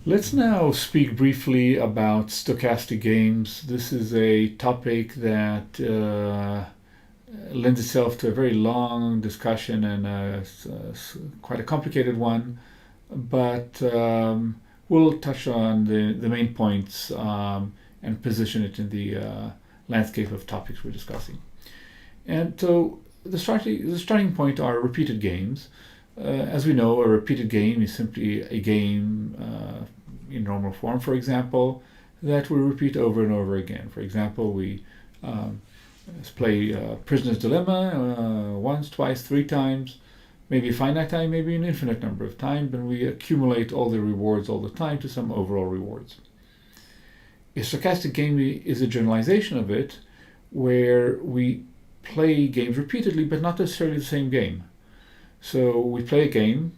Let's now speak briefly about stochastic games. This is a topic that lends itself to a very long discussion and quite a complicated one, but we'll touch on the main points and position it in the landscape of topics we're discussing. And so the starting point are repeated games. As we know, a repeated game is simply a game in normal form, for example, that we repeat over and over again. For example, we play Prisoner's Dilemma once, twice, three times, maybe a finite time, maybe an infinite number of times, and we accumulate all the rewards all the time to some overall rewards. A stochastic game is a generalization of it, where we play games repeatedly, but not necessarily the same game. So we play a game.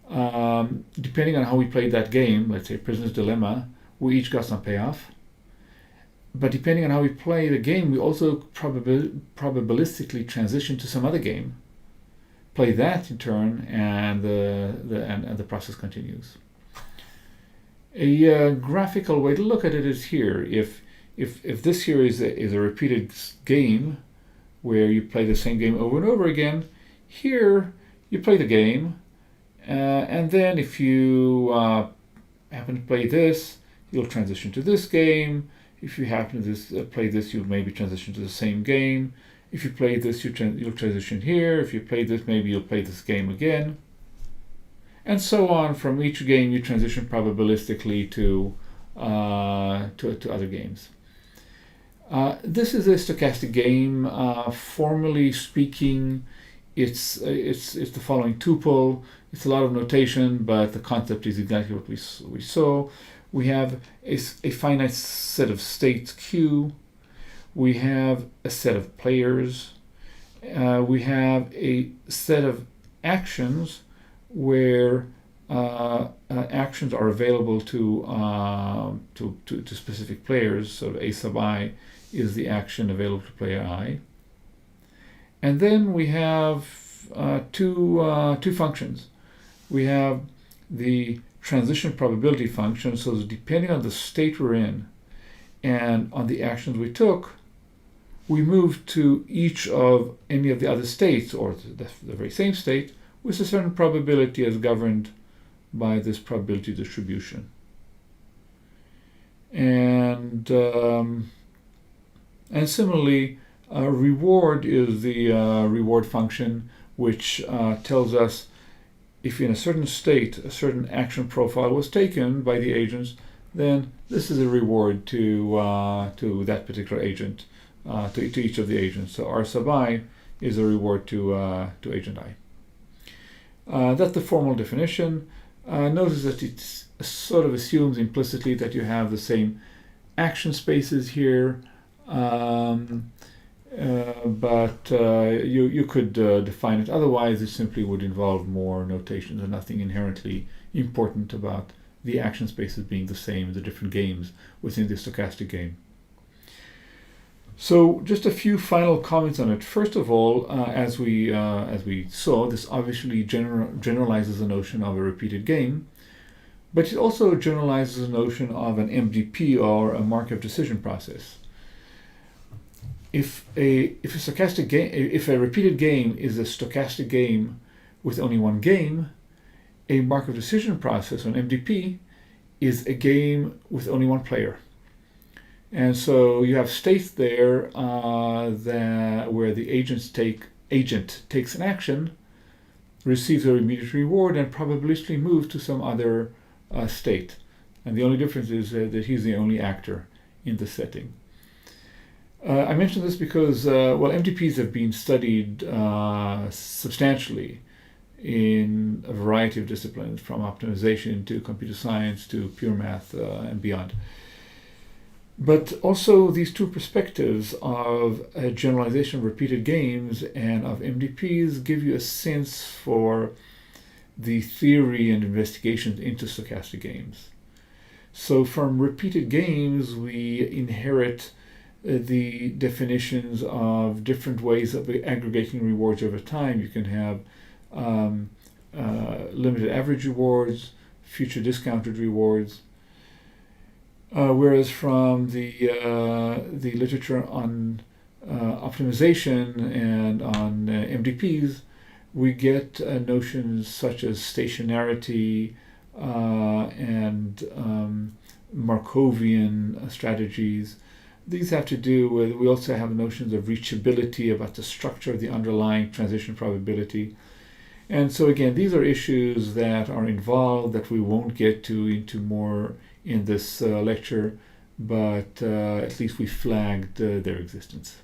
Depending on how we played that game, let's say Prisoner's Dilemma, we each got some payoff. But depending on how we play the game, we also probabilistically transition to some other game, play that in turn, and the process continues. A graphical way to look at it is here. If this here is a repeated game where you play the same game over and over again, here you play the game, and then if you happen to play this, you'll transition to this game. If you happen to play this, you'll maybe transition to the same game. If you play this, you'll transition here. If you play this, maybe you'll play this game again. And so on. From each game, you transition probabilistically to other games. This is a stochastic game. Formally speaking, it's the following tuple. It's a lot of notation, but the concept is exactly what we saw. We have a finite set of states Q. We have a set of players. We have a set of actions where actions are available to specific players. So A sub I is the action available to player I. And then we have two functions. We have the transition probability function, so depending on the state we're in and on the actions we took, we move to each of any of the other states, or the very same state, with a certain probability as governed by this probability distribution. And similarly, reward is the reward function, which tells us if in a certain state a certain action profile was taken by the agents, then this is a reward to that particular agent, to each of the agents. So R sub I is a reward to agent I. That's the formal definition. Notice that it sort of assumes implicitly that you have the same action spaces here. But you could define it otherwise. It simply would involve more notations and nothing inherently important about the action spaces being the same in the different games within the stochastic game. So just a few final comments on it. First of all, as we saw, this obviously generalizes the notion of a repeated game, but it also generalizes the notion of an MDP, or a Markov decision process. If a repeated game is a stochastic game with only one game, a Markov decision process, or an MDP, is a game with only one player. And so you have states there where the agent takes an action, receives a immediate reward, and probabilistically moves to some other state. And the only difference is that he's the only actor in the setting. I mention this because, MDPs have been studied substantially in a variety of disciplines, from optimization to computer science to pure math and beyond. But also these two perspectives of a generalization of repeated games and of MDPs give you a sense for the theory and investigations into stochastic games. So from repeated games, we inherit the definitions of different ways of aggregating rewards over time. You can have limited average rewards, future discounted rewards. Whereas from the literature on optimization and on MDPs, we get notions such as stationarity and Markovian strategies. These have to do with, we also have notions of reachability, about the structure of the underlying transition probability. And so again, these are issues that are involved that we won't get into more in this lecture, but at least we flagged their existence.